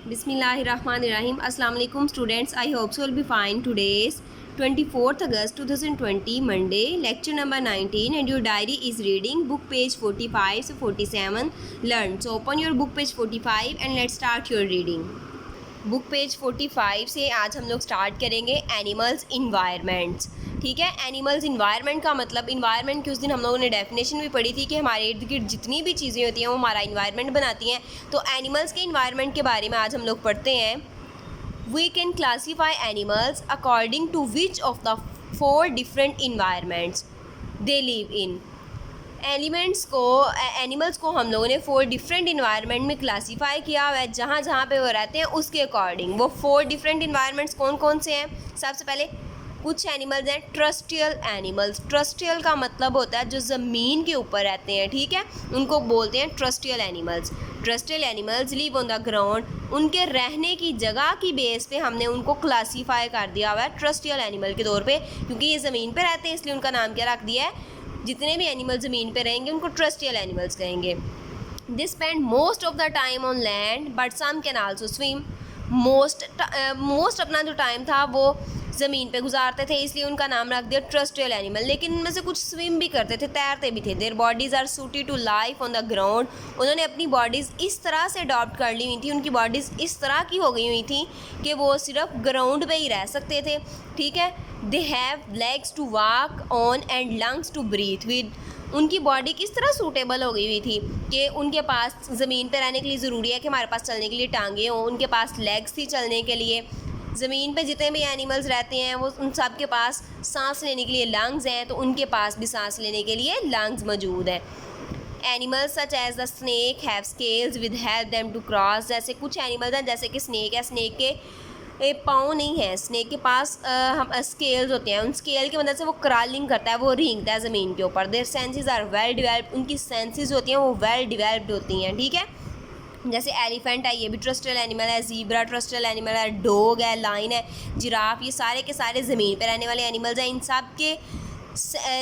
Bismillahirrahmanirrahim. Assalamu alaikum students. I hope so will be fine. Today's 24th August 2020 Monday, lecture number 19, and your diary is reading book page 45 to 47. Learn. So open your book page 45 and let's start your reading. Book page 45 से आज हम लोग start करेंगे animals environments. ठीक है, animals environment का मतलब, environment की उस दिन हम लोगों ने डेफिनेशन भी पढ़ी थी कि हमारे इर्द गिर्द जितनी भी चीज़ें होती हैं वो हमारा इन्वायरमेंट बनाती हैं। तो एनिमल्स के इन्वायरमेंट के बारे में आज हम लोग पढ़ते हैं। We can classify animals according to which of the 4 different environments they live in. Animals को हम लोगों ने 4 डिफरेंट इन्वायरमेंट में क्लासीफाई किया हुआ है। जहाँ जहाँ पे वो रहते हैं उसके अकॉर्डिंग। वो 4 डिफरेंट इन्वायरमेंट्स कौन कौन से हैं? सबसे पहले कुछ एनिमल्स हैं ट्रस्टियल एनिमल्स। ट्रस्टियल का मतलब होता है जो ज़मीन के ऊपर रहते हैं। ठीक है, उनको बोलते हैं terrestrial animals. Terrestrial animals live on the ground. उनके रहने की जगह की बेस पे हमने उनको क्लासीफाई कर दिया हुआ है ट्रस्टियल एनिमल के तौर पे, क्योंकि ये ज़मीन पे रहते हैं इसलिए उनका नाम क्या रख दिया है। जितने भी एनिमल ज़मीन पे रहेंगे उनको ट्रस्टियल एनिमल्स कहेंगे। They spend most of the time on land but some can also swim. Most अपना जो टाइम था वो ज़मीन पे गुजारते थे, इसलिए उनका नाम रख दिया ट्रस्टियल एनिमल। लेकिन उनमें से कुछ स्विम भी करते थे, तैरते भी थे। Their bodies are suited to life on the ground. उन्होंने अपनी बॉडीज़ इस तरह से अडॉप्ट कर ली हुई थी, उनकी बॉडीज़ इस तरह की हो गई हुई थी कि वो सिर्फ ग्राउंड पे ही रह सकते थे। ठीक है, they have legs to walk on and lungs to breathe with. उनकी बॉडी किस तरह सूटेबल हो गई हुई थी कि उनके पास ज़मीन पे रहने के लिए ज़रूरी है कि हमारे पास चलने के लिए टांगें हों, उनके पास लेग्स थी चलने के लिए। ज़मीन पे जितने भी एनिमल्स रहते हैं वो उन सब के पास सांस लेने के लिए लंग्स हैं, तो उनके पास भी सांस लेने के लिए लंग्स मौजूद हैं। Animals such as the snake have scales with help them to cross. जैसे कुछ एनिमल्स हैं, जैसे कि स्नेक है, स्नेक के पाँव नहीं है, स्नेक के पास हम स्केल्स होते हैं। उन स्केल की मदद से वो क्रॉलिंग करता है, वो रेंगता है ज़मीन के ऊपर। Their senses are well developed. उनकी सेंसेस होती हैं वो वेल डिवेल्प्ड होती हैं। ठीक है, जैसे एलिफेंट है, ये भी ट्रस्टियल एनिमल है। ज़ीब्रा ट्रस्टियल एनिमल है। डॉग है, लाइन है, जिराफ, ये सारे के सारे ज़मीन पर रहने वाले एनिमल्स हैं। इन सब के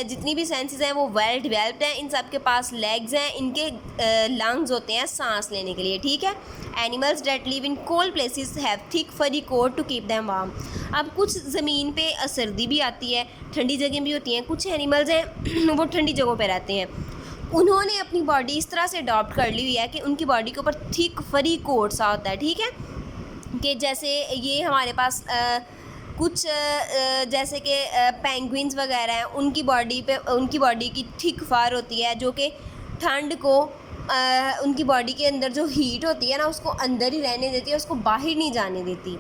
जितनी भी सेंसेस हैं वो वेल डिवेल्प्ड हैं। इन सब के पास लेग्स हैं, इनके लंग्स होते हैं सांस लेने के लिए। ठीक है, animals that live in cold places have thick furry coat to keep them warm. अब कुछ ज़मीन पे सर्दी भी आती है, ठंडी जगह भी होती हैं। कुछ एनिमल्स हैं वो ठंडी जगहों पे रहते हैं। उन्होंने अपनी बॉडी इस तरह से अडॉप्ट कर ली हुई है कि उनकी बॉडी के ऊपर थिक फरी कोट सा होता है। ठीक है, कि जैसे ये हमारे पास कुछ जैसे कि पेंगुइन्स वगैरह हैं, उनकी बॉडी की थिक फर होती है जो कि ठंड को उनकी बॉडी के अंदर जो हीट होती है ना उसको अंदर ही रहने देती है, उसको बाहर नहीं जाने देती।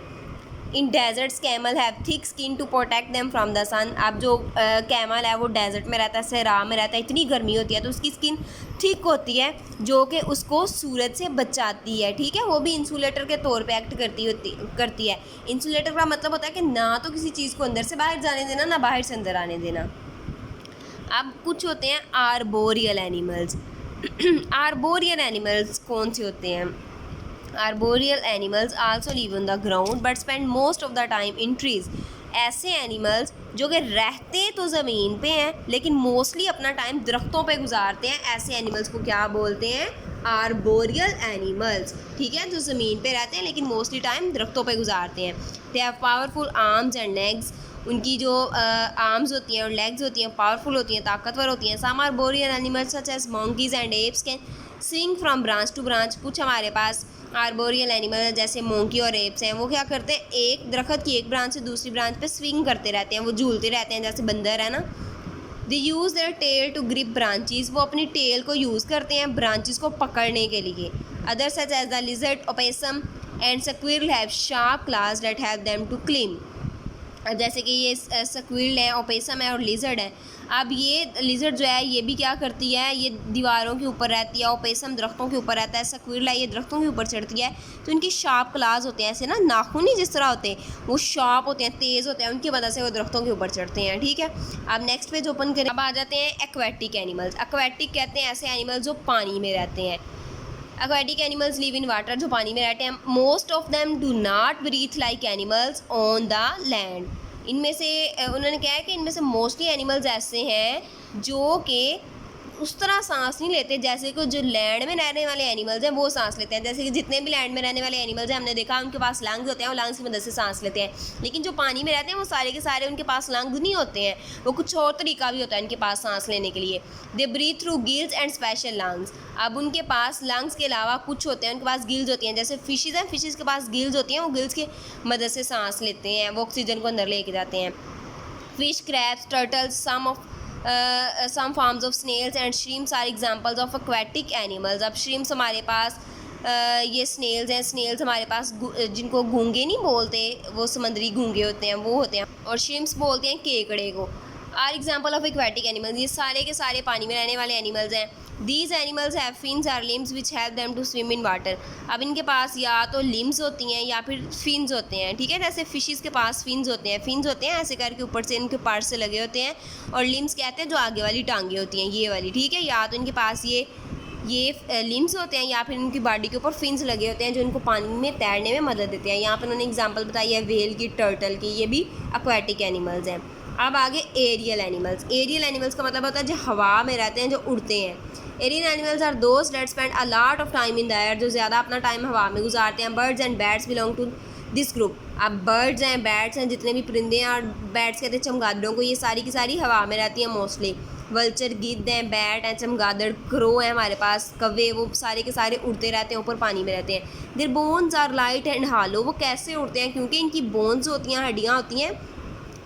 In deserts camel have thick skin to protect them from the sun. अब जो कैमल है वो डेजर्ट में रहता है, सहरा में रहता है, इतनी गर्मी होती है तो उसकी स्किन थिक होती है जो कि उसको सूरज से बचाती है। ठीक है, वो भी इंसुलेटर के तौर पे एक्ट करती है। इंसुलेटर का मतलब होता है कि ना तो किसी चीज़ को अंदर से बाहर जाने देना, ना बाहर से अंदर आने देना। अब कुछ होते हैं आर्बोरियल एनिमल्स। आर्बोरियल एनिमल्स कौन से होते हैं? Arboreal animals also live on the ground but spend most of the time in trees. ऐसे एनिमल्स जो कि रहते तो ज़मीन पे हैं लेकिन मोस्टली अपना टाइम दरख्तों पे गुजारते हैं, ऐसे एनिमल्स को क्या बोलते हैं? Arboreal animals. ठीक है, जो ज़मीन पे रहते हैं लेकिन मोस्टली टाइम दरख्तों पे गुजारते हैं। They have powerful arms and legs. उनकी जो आर्म्स होती हैं और लेग्स होती हैं पावरफुल होती हैं, ताकतवर होती हैं। Some arboreal animals such as monkeys and apes can swing from branch to branch. कुछ हमारे पास आर्बोरियल एनिमल जैसे मोंकी और एप्स हैं, वो क्या करते हैं? एक दरख्त की एक ब्रांच से दूसरी ब्रांच पे स्विंग करते रहते हैं, वो झूलते रहते हैं जैसे बंदर है ना। They use their tail to grip branches. वो अपनी टेल को यूज़ करते हैं ब्रांचेस को पकड़ने के लिए। Other such as the lizard, opossum and squirrel have sharp claws that have them to climb. जैसे कि ये स्क्विरल है, ओपेसम है और लिजर्ड है। अब ये लिजर्ड जो है ये भी क्या करती है? ये दीवारों के ऊपर रहती है। ओपेसम दरख्तों के ऊपर रहता है। स्क्विरल है, ये दरख्तों के ऊपर चढ़ती है। तो इनकी शार्प क्लास होते हैं, ऐसे ना नाखून ही जिस तरह होते हैं वो शार्प होते हैं, तेज़ होते हैं, उनकी वजह से वो दरख्तों के ऊपर चढ़ते हैं। ठीक है, अब नेक्स्ट पेज ओपन करें। अब आ जाते हैं एक्वेटिक एनिमल्स। एक्वेटिक कहते हैं ऐसे एनिमल्स जो पानी में रहते हैं। Aquatic animals live in water, जो पानी में रहते हैं। Most of them do not breathe like animals on the land. इनमें से उन्होंने कहा है कि इनमें से मोस्टली एनिमल्स ऐसे हैं जो कि उस तरह सांस नहीं लेते जैसे कि जो लैंड में रहने वाले एनिमल्स हैं वो सांस लेते हैं। जैसे कि जितने भी लैंड में रहने वाले एनिमल्स हैं हमने देखा उनके पास लंग्स होते हैं, वो लंग्स की मदद से सांस लेते हैं। लेकिन जो पानी में रहते हैं वो सारे के सारे उनके पास लंग्स नहीं होते हैं, वो कुछ और तरीका भी होता है उनके पास सांस लेने के लिए। They breathe through gills and special lungs. अब उनके पास लंग्स के अलावा कुछ होते हैं, उनके पास गिल्स होती हैं। जैसे फिशेज़ हैं, फिशेज़ के पास गिल्स होती हैं, वो गिल्स की मदद से सांस लेते हैं, वो ऑक्सीजन को अंदर लेके जाते हैं। Fish, crabs, turtles, some forms of snails and shrimps are examples of aquatic animals। अब shrimps हमारे पास ये स्नेल्स हैं, स्नेल्स हमारे पास जिनको घूंगे नहीं बोलते, वो समुद्री घूंगे होते हैं, वो होते हैं। और श्रिम्प्स बोलते हैं केकड़े को। Are example of aquatic animals, ये सारे के सारे पानी में रहने वाले एनिमल्स हैं। These animals have fins or limbs which help them to swim in water. अब इनके पास या तो लिम्स होती हैं या फिर फिन्स होते हैं, ठीक है। जैसे फिशेस के पास फिन्स होते हैं, फिन्स होते हैं ऐसे करके ऊपर से इनके पार्ट से लगे होते हैं, और लिम्स कहते हैं जो आगे वाली टांगे होती हैं, ये वाली, ठीक है। या तो इनके पास ये लिम्स होते हैं या फिर इनकी बॉडी के ऊपर फिन्स लगे होते हैं जो इनको पानी में तैरने में मदद देते हैं। यहाँ पर उन्होंने एग्जांपल बताई है व्हेल की, टर्टल की, ये भी एक्वेटिक एनिमल्स हैं। अब आगे एरियल एनिमल्स। एरियल एनिमल्स का मतलब होता है जो हवा में रहते हैं, जो उड़ते हैं। Aerial animals are those that spend a lot of time in the air, जो ज़्यादा अपना टाइम हवा में गुजारते हैं। Birds and bats belong to this group. अब बर्ड्स हैं, बैट्स हैं, जितने भी परिंदे हैं, और बैट्स कहते हैं चमगादड़ों को, ये सारी की सारी हवा में रहती हैं मोस्टली। वल्चर, गिद्ध हैं, बैट हैं, चमगादड़, क्रो हैं हमारे पास, कौवे, वो सारे के सारे उड़ते रहते हैं, ऊपर पानी में रहते हैं। Their bones are light and hollow. वो कैसे उड़ते हैं? क्योंकि इनकी बोन्स होती हैं, हड्डियाँ होती हैं,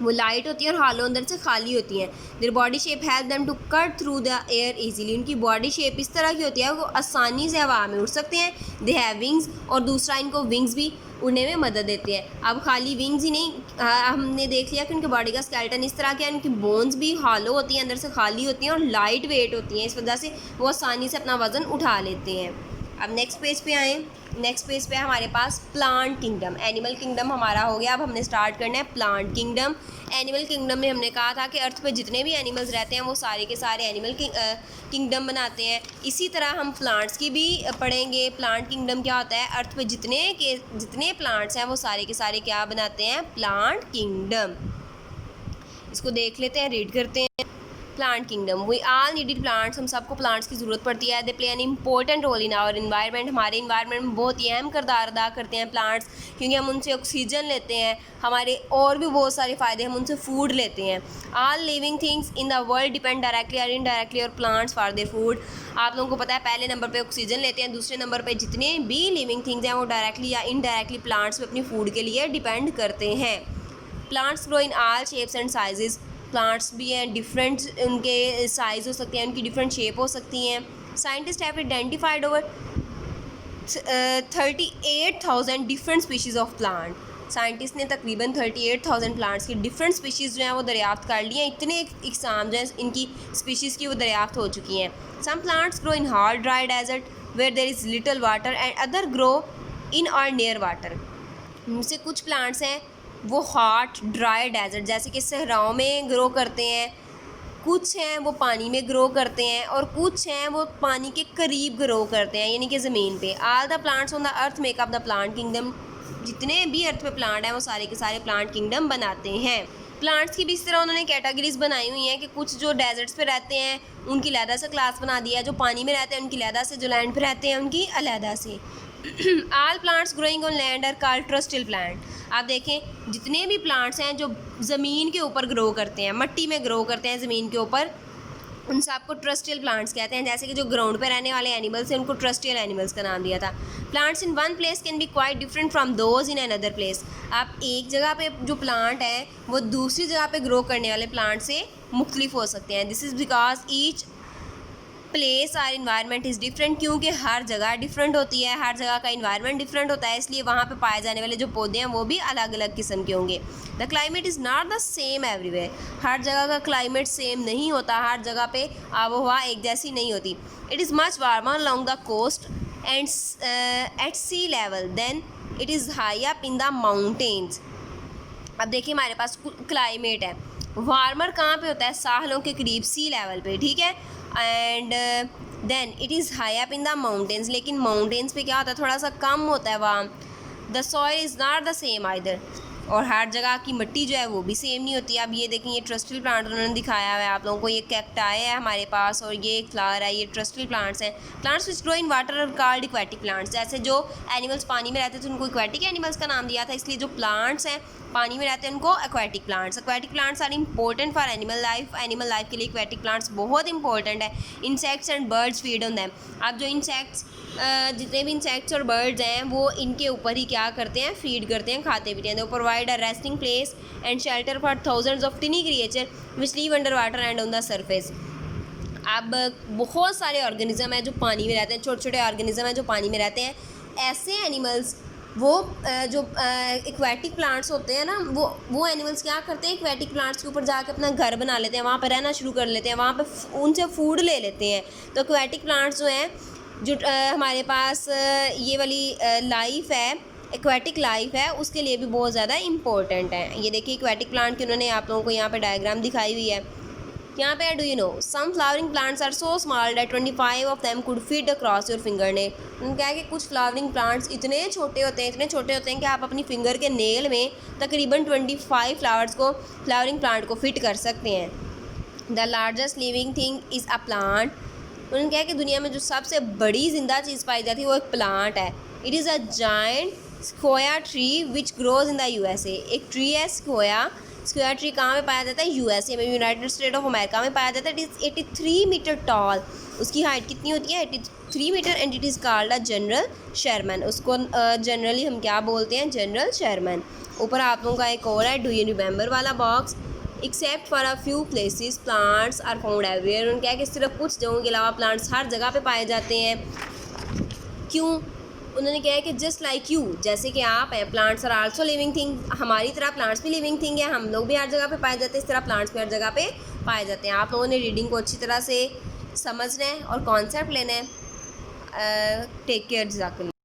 वो लाइट होती है और हालो अंदर से खाली होती हैं। Their body shape help them to cut through the air easily. उनकी बॉडी शेप इस तरह की होती है वो आसानी से हवा में उड़ सकते हैं। दे हैव विंग्स, और दूसरा इनको विंग्स भी उड़ने में मदद देते हैं। अब खाली विंग्स ही नहीं, हमने देख लिया कि उनकी बॉडी का स्केलेटन इस तरह का है, उनकी बोन्स भी हालो होती हैं, अंदर से खाली होती हैं और लाइट वेट होती हैं, इस वजह से वो आसानी से अपना वज़न उठा लेते हैं। अब नेक्स्ट पेज पे आएँ। नेक्स्ट पेज पे हमारे पास प्लांट किंगडम। एनिमल किंगडम हमारा हो गया, अब हमने स्टार्ट करना है प्लांट किंगडम। एनिमल किंगडम में हमने कहा था कि अर्थ पे जितने भी एनिमल्स रहते हैं वो सारे के सारे एनिमल किंगडम बनाते हैं। इसी तरह हम प्लांट्स की भी पढ़ेंगे। प्लांट किंगडम क्या होता है? अर्थ पे जितने प्लांट्स हैं वो सारे के सारे क्या बनाते हैं? Plant kingdom. इसको देख लेते हैं, रीड करते हैं। Plant kingdom, we all needed plants. हम सबको प्लांट्स की ज़रूरत पड़ती है। They play an important role in our environment. हमारे इन्वायरमेंट में बहुत ही अहम किरदार अदा करते हैं प्लांट्स, क्योंकि हम उनसे ऑक्सीजन लेते हैं, हमारे और भी बहुत सारे फ़ायदे, हम उनसे फूड लेते हैं। All living things in the world depend directly और इनडायरेक्टली और प्लांट्स फॉर देयर फूड। आप लोगों को पता है पहले नंबर पे ऑक्सीजन लेते हैं, दूसरे नंबर पे जितने भी लिविंग थिंग्स हैं वो डायरेक्टली या इनडायरेक्टली प्लांट्स पे अपनी फूड के लिए डिपेंड करते हैं। Plants grow in all shapes and sizes. Plants भी हैं, डिफरेंट उनके साइज़ हो सकते हैं, उनकी डिफरेंट शेप हो सकती हैं। Scientist have identified over 38,000 different species of plant. Scientist ने तकरीबन 38,000 प्लांट्स की डिफरेंट स्पीशीज़ जो हैं वो दरियाफ्त कर ली हैं। इतने इकसाम जो हैं इनकी स्पीशीज़ की वो दरियाफ्त हो चुकी हैं। Some plants grow in hot dry desert where there is little water and other grow in or near water. उनसे कुछ प्लांट्स हैं वो हॉट ड्राई डेजर्ट जैसे कि सहराओं में ग्रो करते हैं, कुछ हैं वो पानी में ग्रो करते हैं, और कुछ हैं वो पानी के करीब ग्रो करते हैं, यानी कि ज़मीन पे। All the plants on the earth make up the plant kingdom. जितने भी अर्थ पे प्लांट हैं वो सारे के सारे प्लांट किंगडम बनाते हैं। प्लांट्स की भी इस तरह उन्होंने कैटेगरीज बनाई हुई हैं कि कुछ जो डेजर्ट्स पे रहते हैं उनकी अलहदा से क्लास बना दिया है, जो पानी में रहते हैं उनकी अलहदा से, जो लैंड पे रहते हैं उनकी अलहदा से। All plants growing on land are called terrestrial plant. आप देखें जितने भी प्लांट्स हैं जो ज़मीन के ऊपर ग्रो करते हैं, मिट्टी में ग्रो करते हैं ज़मीन के ऊपर, उन सबको ट्रस्टियल प्लांट्स कहते हैं। जैसे कि जो ग्राउंड पे रहने वाले एनिमल्स हैं उनको ट्रस्टियल एनिमल्स का नाम दिया था। Plants in one place can be quite different from those in another place. आप एक जगह पे जो प्लांट है वो दूसरी जगह पे ग्रो करने वाले प्लांट से मुख्तलिफ हो सकते हैं। This is because each place are environment is different, क्योंकि हर जगह डिफरेंट होती है, हर जगह का इन्वायरमेंट डिफरेंट होता है, इसलिए वहाँ पे पाए जाने वाले जो पौधे हैं वो भी अलग अलग किस्म के होंगे। The climate is not the same everywhere. हर जगह का क्लाइमेट सेम नहीं होता, हर जगह पे आबोहवा एक जैसी नहीं होती। It is much warmer along the coast and at sea level than it is high up in the mountains. अब देखिए हमारे पास क्लाइमेट है, वार्मर कहाँ पे होता है? साहलों के करीब, सी लेवल पे, ठीक है। And then it is high up in the mountains, लेकिन माउंटेन्स पे क्या होता है? थोड़ा सा कम होता है warm. The soil is not the same either. और हर जगह की मिट्टी जो है वो भी सेम नहीं होती। अब ये देखें, ये ट्रस्टियल प्लांट उन्होंने दिखाया हुआ है आप लोगों को। ये कैक्टाई है हमारे पास और ये फ्लावर है, ये ट्रस्टियल प्लांट्स हैं। Plants which grow in water are called aquatic plants. जैसे जो एनिमल्स पानी में रहते थे उनको एक्वेटिक एनिमल्स का नाम दिया था, इसलिए जो प्लांट्स हैं पानी में रहते हैं उनको aquatic plants. Aquatic plants are important for animal life. Animal life के लिए एक्वेटिक प्लांट्स बहुत इंपॉर्टेंट है। Insects and birds feed on them. अब जो इंसेक्ट्स, जितने भी इंसेक्ट्स और बर्ड्स हैं वो इनके ऊपर ही क्या करते हैं, फीड करते हैं, खाते पीते हैं। They provide a resting place and shelter for thousands of टिनी creature which leave under water and on the surface. अब बहुत सारे ऑर्गेनिज्म हैं जो पानी में रहते हैं, छोटे छोटे ऑर्गेनिज्म हैं जो पानी में रहते हैं। ऐसे एनिमल्स वो जो एक्वेटिक प्लांट्स होते हैं ना, वो एनिमल्स क्या करते हैं, एक्वेटिक प्लांट्स के ऊपर जाकर अपना घर बना लेते हैं, वहाँ पर रहना शुरू कर लेते हैं, वहाँ पर उनसे फूड ले लेते हैं। तो एक्वेटिक प्लांट्स जो हैं, जो हमारे पास ये वाली लाइफ है, एक्वेटिक लाइफ है, उसके लिए भी बहुत ज़्यादा इंपॉर्टेंट है। ये देखिए एक्वेटिक प्लांट की उन्होंने आप लोगों को यहाँ पे डायग्राम दिखाई हुई है। यहाँ पे do you know some flowering plants are so small that 25 of them could fit across your finger nail. उन्होंने कहा कि कुछ फ्लावरिंग प्लांट्स इतने छोटे होते हैं कि आप अपनी फिंगर के नेल में तकरीबन 25 फ्लावरिंग प्लांट को फिट कर सकते हैं। The largest living thing is a plant. उन्होंने कहा कि दुनिया में जो सबसे बड़ी जिंदा चीज़ पाई जाती है वो एक प्लांट है। It is a giant sequoia tree which grows in the USA। एक ट्री है स्क्वाया ट्री कहाँ में पाया जाता है, USA में, यूनाइटेड स्टेट ऑफ अमेरिका में पाया जाता है। It is 83 metre tall. उसकी हाइट कितनी होती है, 83 metre. And it is called a General Sherman. उसको जनरली हम क्या बोलते हैं, जनरल शेरमैन। ऊपर आप लोगों का एक और है, डू यू रिमेंबर वाला box. Except for a few places plants are found everywhere. उन्होंने कहा कि सिर्फ कुछ जगहों के अलावा प्लांट्स हर जगह पे पाए जाते हैं। क्यों? उन्होंने कहा है कि जस्ट लाइक यू, जैसे कि आप हैं, plants are also living thing. हमारी तरह प्लांट्स भी लिविंग थिंग है, हम लोग भी हर जगह पे पाए जाते हैं, इस तरह प्लांट्स भी हर जगह पे पाए जाते हैं। आप लोगों ने रीडिंग को अच्छी तरह से समझना है और कॉन्सेप्ट लेना है। टेक केयर, जज़ाकल्लाह।